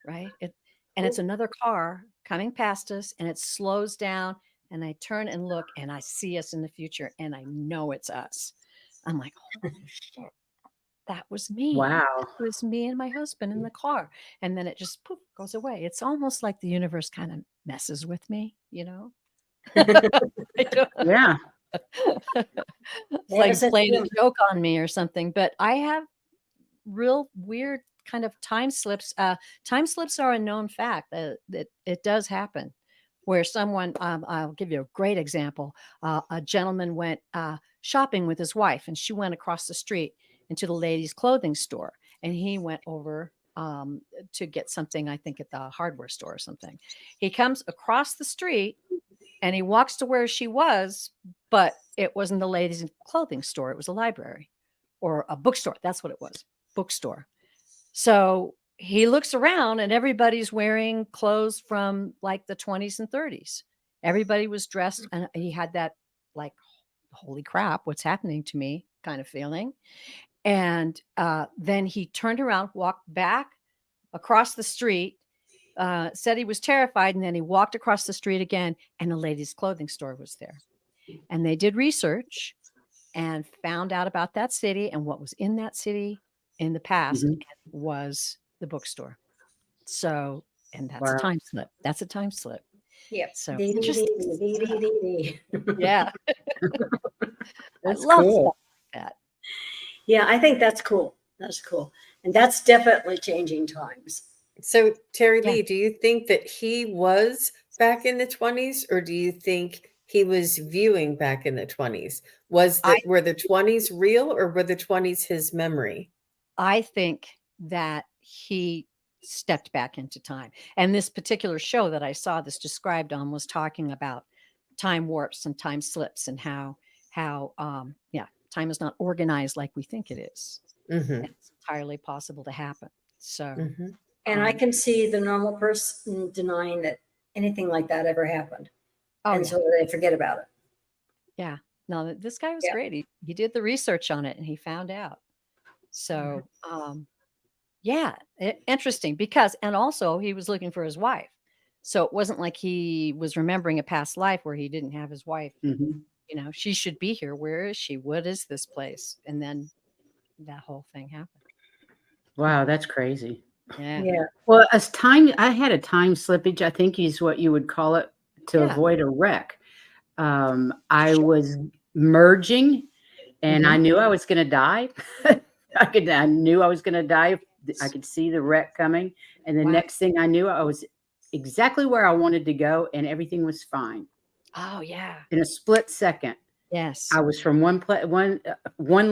right? And it's another car coming past us, and it slows down, and I turn and look, and I see us in the future, and I know it's us. I'm like, holy shit, that was me. Wow. It was me and my husband in the car. And then it just poof, goes away. It's almost like the universe kind of messes with me, I don't- Yeah. it's They have a like sense of playing a humor. joke on me or something. But I have real weird kind of time slips. Time slips are a known fact that it does happen, where someone, I'll give you a great example. A gentleman went shopping with his wife, and she went across the street into the ladies' clothing store, and he went over to get something, I think at the hardware store or something. He comes across the street, and he walks to where she was, but it wasn't the ladies' clothing store. It was a library or a bookstore. That's what it was, bookstore. So he looks around, and everybody's wearing clothes from like the 20s and 30s. Everybody was dressed, and he had that like, holy crap, what's happening to me kind of feeling. And then he turned around, walked back across the street, said he was terrified, and then he walked across the street again, and the ladies' clothing store was there. And they did research and found out about that city, and what was in that city in the past Mhm. was the bookstore. So, and that's a Wow. time slip. That's a time slip. Yep. So Dee, dee, interesting dee, dee, dee, stuff. dee, dee. Yeah, I That's love cool. stuff like that. Yeah, I think that's cool. That's cool. And that's definitely changing times. So, Terry Yeah. Lee, do you think that he was back in the 20s, or do you think he was viewing back in the 20s? Were the 20s real, or were the 20s his memory? I think that he stepped back into time. And this particular show that I saw this described on was talking about time warps and time slips, and how time is not organized like we think it is. Mm-hmm. And it's entirely possible to happen. So Mm-hmm. And I can see the normal person denying that anything like that ever happened. oh And yeah. so they forget about it. Yeah. No, this guy was Yeah. great. He did the research on it, and he found out. So yeah, interesting, because, and also he was looking for his wife. So it wasn't like he was remembering a past life where he didn't have his wife. Mhm. She should be here. Where is she? What is this place? And then that whole thing happened. Wow, that's crazy. Yeah. Yeah. Well, I had a time slippage, I think is what you would call it, to Yeah. avoid a wreck. I was merging, and I knew I was going to die. I knew I was going to die. I could see the wreck coming. And the Wow. next thing I knew, I was exactly where I wanted to go, and everything was fine. Oh yeah. In a split second, Yes. I was from one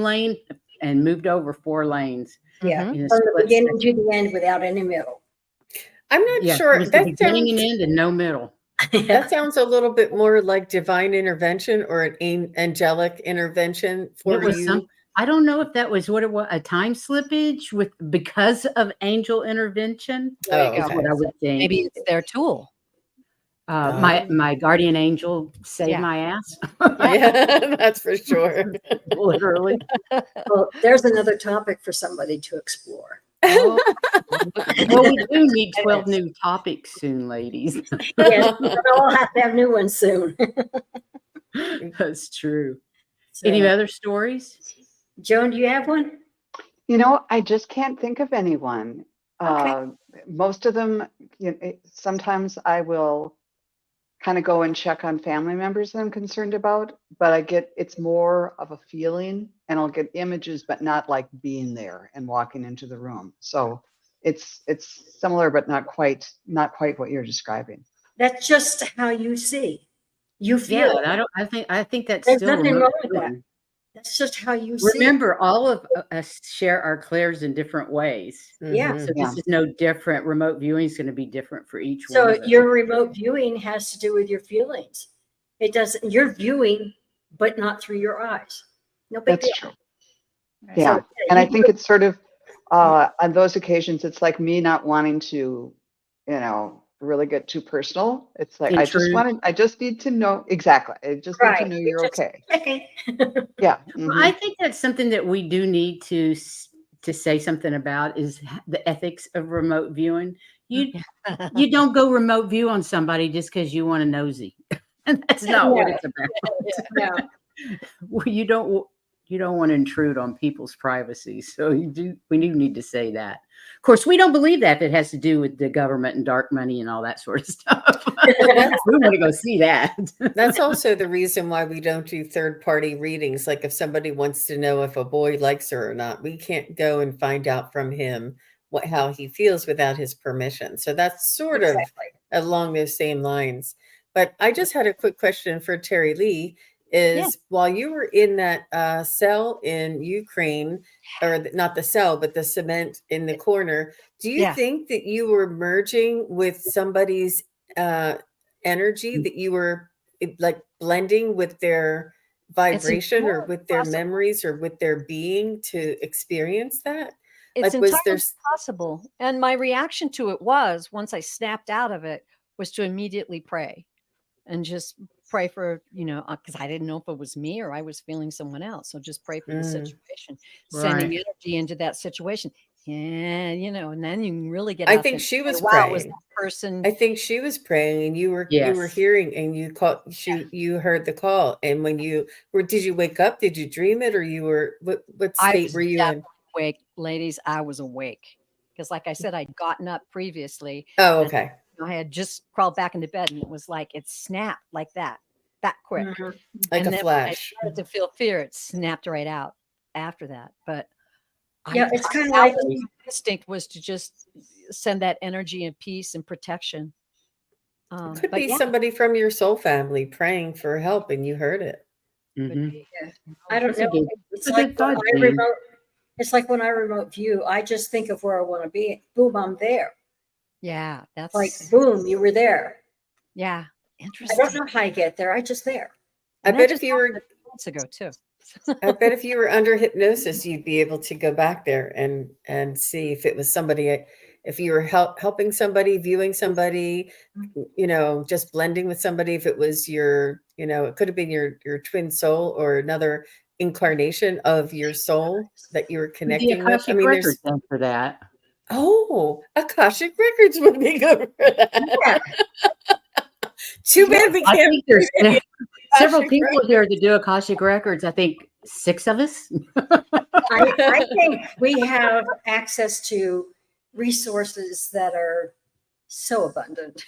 lane and moved over 4 lanes. Yeah. Mhm. In a From the split beginning second. to the end without any middle. I'm not Yeah, sure. it was the That beginning and sounds end and no middle. that sounds a little bit more like divine intervention, or an angelic intervention for It was you. I don't know if that was what it was, a time slippage because of angel intervention. There you Oh, go. Is okay. what I would think. Maybe it's their tool. My guardian angel saved Yeah. my ass, Yeah, that's for sure. literally. Well, there's another topic for somebody to explore. Oh, Well, we do need 12 new topics soon, ladies. Yes, we'll all have to have new ones soon. That's true. So, Any other stories? Joan, do you have one? You know, I just can't think of anyone. Okay. Most of them, sometimes I will kind of go and check on family members that I'm concerned about, but it's more of a feeling, and I'll get images, but not like being there and walking into the room. So it's similar, but not quite what you're describing. That's just how you see. You Yeah, feel. and I think that's There's still nothing remote wrong with that. viewing. That's just how you see. Remember, all of us share our clairs in different ways. Yeah. Mhm. So Yeah. this is no different. Remote viewing is going to be different for each one So of us. your remote viewing has to do with your feelings. It doesn't. You're viewing, but not through your eyes. No big That's deal. true. Yeah. So, And I you- think it's sort of on those occasions, it's like me not wanting to, really get too personal. It's like Intrude. I just need to know exactly. I just need to Right. know You're you're just okay. checking. Yeah. Well, mhm. I think that's something that we do need to say something about is the ethics of remote viewing. You don't go remote view on somebody just because you want a nosy. And that's not what No. it's about. No. Well, you don't want to intrude on people's privacy. So we do need to say that. Of course, we don't believe that if it has to do with the government and dark money and all that sort of stuff. We want to go see that. That's also the reason why we don't do third-party readings. Like if somebody wants to know if a boy likes her or not, we can't go and find out from him how he feels without his permission. So that's sort of Exactly. along those same lines. But I just had a quick question for Terry Lee. Is while you were in that cell in Ukraine, or not the cell, but the cement in the corner, do you Yeah. think that you were merging with somebody's energy, that you were like blending with their vibration or entirely with their possible. memories or with their being to experience that? It's Like, was entirely there possible. And my reaction to it was, once I snapped out of it, was to immediately pray and just pray for, because I didn't know if it was me or I was feeling someone else. So just pray for the situation, sending Right. energy into that situation. And, and then you can really get I out think there she and say, was wow, was praying. that person? I think she was praying, and you were Yes. hearing, and you called. You heard the call, and when did you wake up? Did you dream it, or you were what I state was were you in? definitely awake, ladies. I was awake because, like I said, I'd gotten up previously. Oh, And okay. I had just crawled back into bed, and it was like it snapped like that quick. Mhm. Like And a then when I flash. started to feel fear, it snapped right out after that. But Yeah, it's kind of that like was my instinct, was to just send that energy and peace and protection. It could But be yeah, somebody from your soul family praying for help, and you heard it. could Mhm. be. I don't That's a know. good- It's that's a like good thought, when I Jane. remote. It's like when I remote view. I just think of where I want to be. Boom, I'm there. Yeah, that's Like boom, you were there. yeah, I interesting. don't know how I get there. I just there. I And that bet just if you were happened months ago too. I bet if you were under hypnosis, you'd be able to go back there and see if it was somebody, if you were helping somebody, viewing somebody, just blending with somebody. If it was your, it could have been your twin soul or another incarnation of your soul that you were The connecting with. I Akashic mean, records done for that. Akashic records would be good for that. Yeah. Too bad we I can't. think there's several Akashic people here that do Akashic records. I think 6 of us. I think we have access to resources that are so abundant.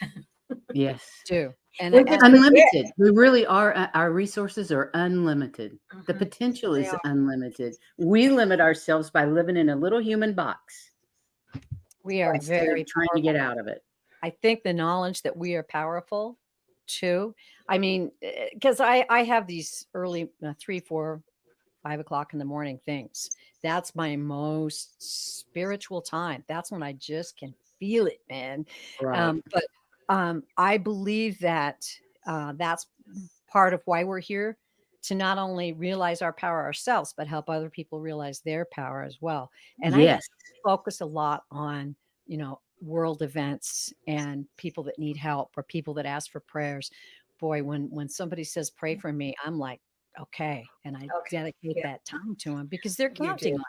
Yes. Do. And We're as- just Unlimited. We really are. Our resources are unlimited. The Mhm. potential They is are. unlimited. We limit ourselves by living in a little human box. we are instead of very trying to get out of it. I think the knowledge that we are powerful too. I mean, because I have these early 3, 4, 5 o'clock in the morning things. That's my most spiritual time. That's when I just can feel it, man. Right. But I believe that that's part of why we're here, to not only realize our power ourselves, but help other people realize their power as well. And I Yes. focus a lot on, world events and people that need help or people that ask for prayers, boy, when somebody says pray for me, I'm like, okay, and I Okay, dedicate yeah. that time to them because they're You counting do. on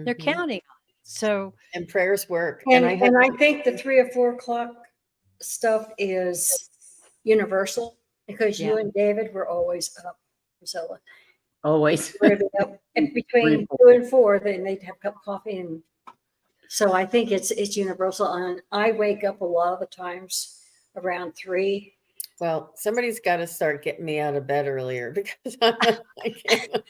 it. They're Mhm. counting on it. So And prayers work. And, I had and I think the 3 or 4 o'clock stuff is universal because yeah, you and David were always up. So Always. we're up and between 2 and 4, then they'd have a cup of coffee. And so I think it's universal. And I wake up a lot of the times around 3. well, somebody's got to start getting me out of bed earlier because I can't.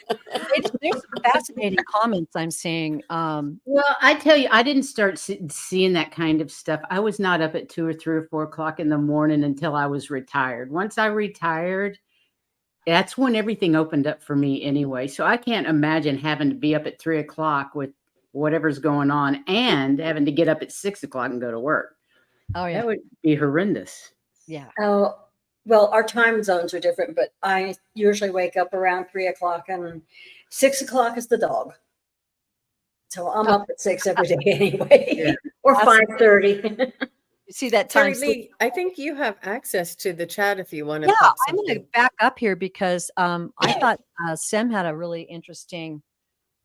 there's some fascinating comments I'm seeing. Well, I tell you, I didn't start seeing that kind of stuff. I was not up at 2 or 3 or 4 o'clock in the morning until I was retired. Once I retired, that's when everything opened up for me anyway. So I can't imagine having to be up at 3 o'clock with whatever's going on and having to get up at 6 o'clock and go to work. Oh yeah, That would be horrendous. yeah. Oh, well, our time zones are different, but I usually wake up around 3 o'clock and 6 o'clock is the dog. So I'm up at 6 every day anyway, Yeah. or That's- 5:30. You see that Terry time? Lee, I think you have access to the chat if you want to Yeah, pop I'm going to something. back up here because I thought Sem had a really interesting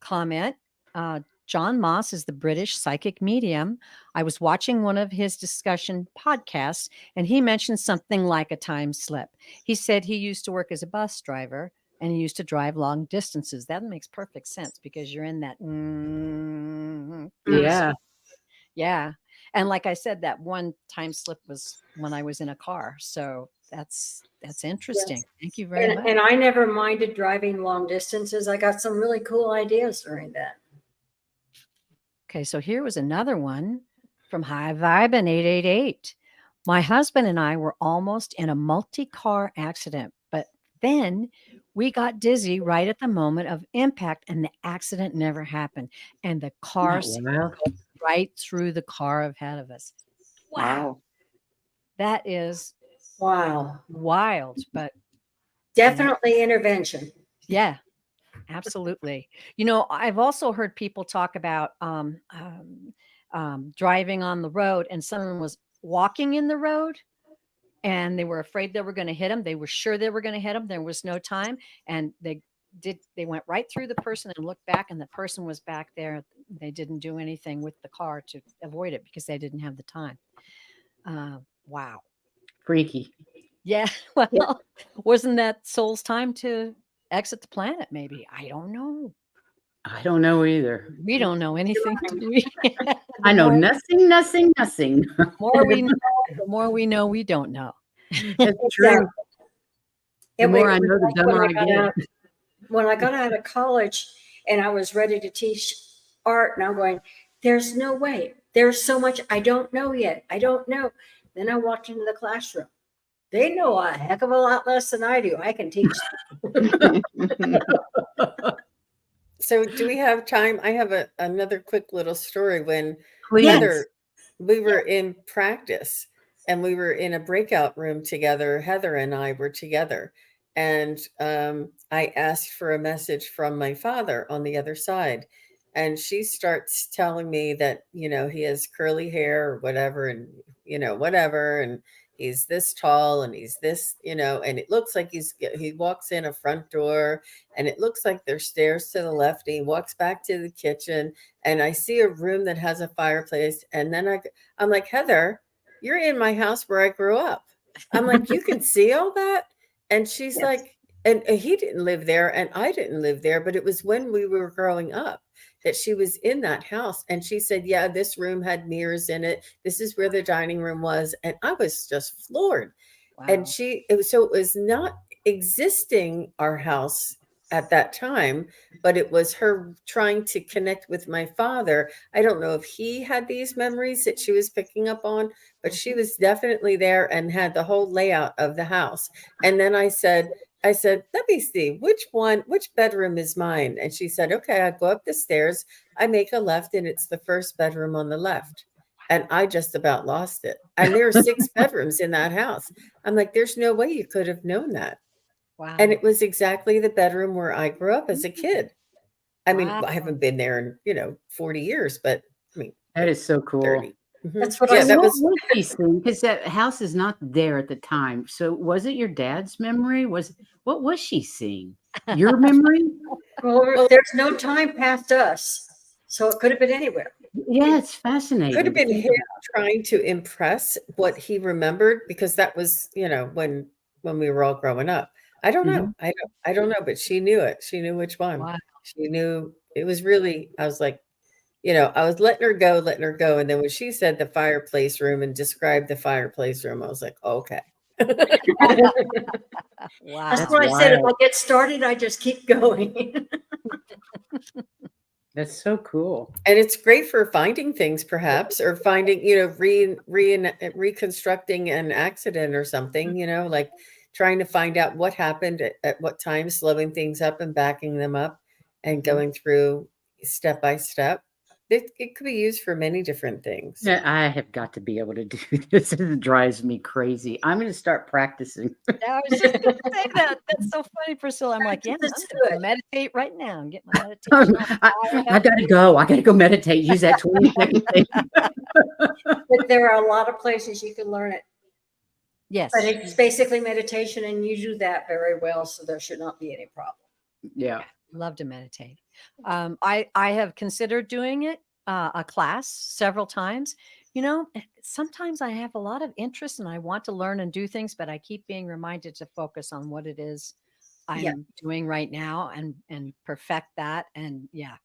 comment. John Moss is the British psychic medium. I was watching one of his discussion podcasts, and he mentioned something like a time slip. He said he used to work as a bus driver and he used to drive long distances. That makes perfect sense because you're in that. Yeah. Yeah. And like I said, that one time slip was when I was in a car. So that's interesting. Thank you very much. And I never minded driving long distances. I got some really cool ideas during that. Okay, so here was another one from High Vibe and 888. My husband and I were almost in a multi-car accident, but then we got dizzy right at the moment of impact and the accident never happened. And the car Wow. right through the car ahead of us. Wow. That is Wow. wild, but Definitely intervention. yeah, absolutely. You know, I've also heard people talk about driving on the road and someone was walking in the road and they were afraid they were going to hit them. They were sure they were going to hit them. There was no time. And they went right through the person and looked back and the person was back there. They didn't do anything with the car to avoid it because they didn't have the time. Wow. Freaky. Yeah. Well, wasn't that soul's time to exit the planet? Maybe. I don't know. I don't know either. We don't know anything. Do we? I know nothing. The more we know, the more we know we don't know. That's true. The It more I was know, the like when dumber I got get. out- When I got out of college and I was ready to teach art, and I'm going, there's no way. There's so much I don't know yet. I don't know. Then I walked into the classroom. They know a heck of a lot less than I do. I can teach. So do we have time? I have another quick little story when Please. Heather, we were in practice and we were in a breakout room together. Heather and I were together. And I asked for a message from my father on the other side. And she starts telling me that, you know, he has curly hair or whatever, and, you know, whatever. And he's this tall and he's this, you know, and it looks like he walks in a front door and it looks like there's stairs to the left. And he walks back to the kitchen and I see a room that has a fireplace. And then I'm like, Heather, you're in my house where I grew up. I'm like, you can see all that? And she's like, and he didn't live there and I didn't live there, but it was when we were growing up that she was in that house. And she said, yeah, this room had mirrors in it. This is where the dining room was. And I was just floored. Wow. And it was not existing, our house at that time, but it was her trying to connect with my father. I don't know if he had these memories that she was picking up on, but she was definitely there and had the whole layout of the house. And then I said, let me see which bedroom is mine. And she said, okay, I go up the stairs, I make a left and it's the first bedroom on the left. And I just about lost it. And there are 6 bedrooms in that house. I'm like, there's no way you could have known that. Wow. And it was exactly the bedroom where I grew up as a kid. I mean, Wow. I haven't been there in, 40 years, but I mean, That is so cool. 30. Mhm. That's what Yeah, I that said. was What she seeing? Because that house is not there at the time. So was it your dad's memory? What was she seeing? Your memory? Well, there's no time past us, so it could have been anywhere. Yeah, it's could fascinating have to been think him about. trying to impress what he remembered because that was, when we were all growing up. I don't know. Mhm. I don't know, but she knew it. She knew which one. Wow. She knew it was really, I was like, I was letting her go, letting her go. And then when she said the fireplace room and described the fireplace room, I was like, okay. Wow. That's what I said. If I get started, I just keep going. That's so cool. And it's great for finding things, perhaps, or finding, reconstructing an accident or something, like trying to find out what happened at what time, slowing things up and backing them up and Mhm. going through step by step. It could be used for many different things. Yeah, I have got to be able to do this. It drives me crazy. I'm going to start practicing. I was just going to say that. That's so funny, Priscilla. I'm like, yeah, I'm Practice is going to good. meditate right now and get my meditation on. I got to go. I got to go meditate. Use that 20-second thing. But there are a lot of places you can learn it. Yes. But it's basically meditation, and you do that very well, so there should not be any problem. Yeah. Love to meditate. I have considered doing it, a class several times. Sometimes I have a lot of interest and I want to learn and do things, but I keep being reminded to focus on what it is Yeah. I'm doing right now and perfect that. And yeah,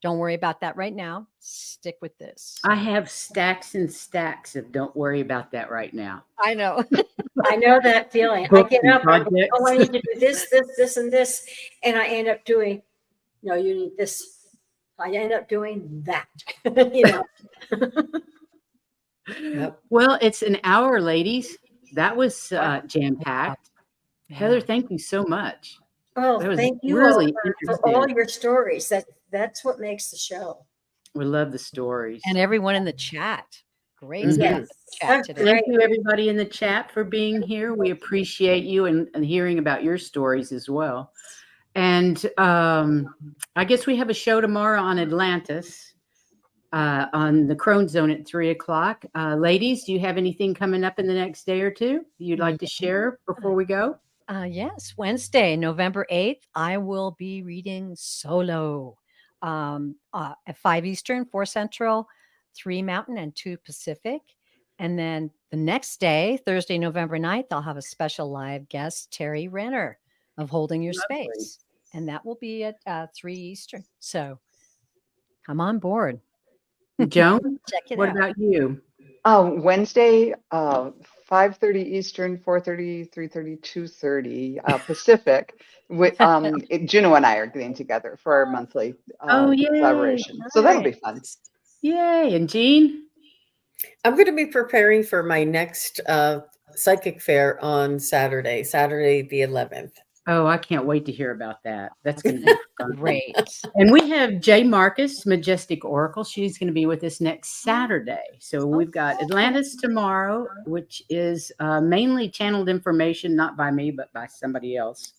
don't worry about that right now. Stick with this. I have stacks and stacks of don't worry about that right now. I know. I know that feeling. I Books get and up, I'm like, projects. oh, I need to do this, this, this, and this. And I end up doing, no, you need this. I end up doing that. Yep. Well, it's an hour, ladies. That was jam packed. Heather, Yeah. thank you so much. Oh, That was thank you really all for all interesting. your stories. That's what makes the show. We love the stories. And everyone in the chat. Great Mhm. stuff in Yes. the chat today. Great. Thank you, everybody in the chat, for being here. We appreciate you and hearing about your stories as well. And I guess we have a show tomorrow on Atlantis, on the Crone Zone at 3:00. Ladies, do you have anything coming up in the next day or two you'd like to share before we go? Yes, Wednesday, November 8th, I will be reading solo at 5 Eastern, 4 Central, 3 Mountain, and 2 Pacific. And then the next day, Thursday, November 9th, I'll have a special live guest, Terry Renner of Holding Your Lovely. Space. And that will be at 3 Eastern. So come on board. Joan, Check it what out. about you? Wednesday, 5:30 Eastern, 4:30, 3:30, 2:30 Pacific. Juno and I are getting together for our monthly Oh, yay. collaboration. So that'll be fun. Yay. And Jean? I'm going to be preparing for my next psychic fair on Saturday the 11th. Oh, I can't wait to hear about that. That's going to be fun. Great. And we have Jay Marcus, Majestic Oracle. She's going to be with us next Saturday. So we've got Atlantis tomorrow, which is mainly channeled information, not by me, but by somebody else.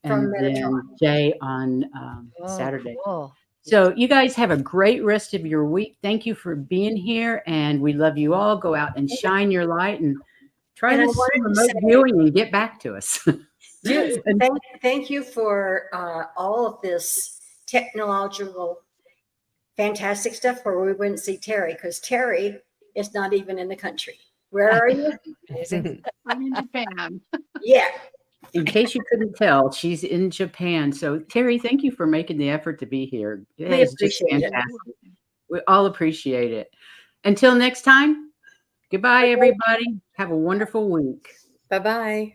From And then Metatron. Jay on Oh, Saturday. cool. So you guys have a great rest of your week. Thank you for being here. And we love you all. Go out and shine your light and try And I this wanted to remote say- viewing and get back to us. Thank you for all of this technological, fantastic stuff where we wouldn't see Terry, because Terry is not even in the country. Where are you? I'm in Japan. Yeah. In case you couldn't tell, she's in Japan. So Terry, thank you for making the effort to be here. It We is just appreciate it. fantastic. We all appreciate it. Until next time, goodbye, everybody. Have a wonderful week. Bye-bye.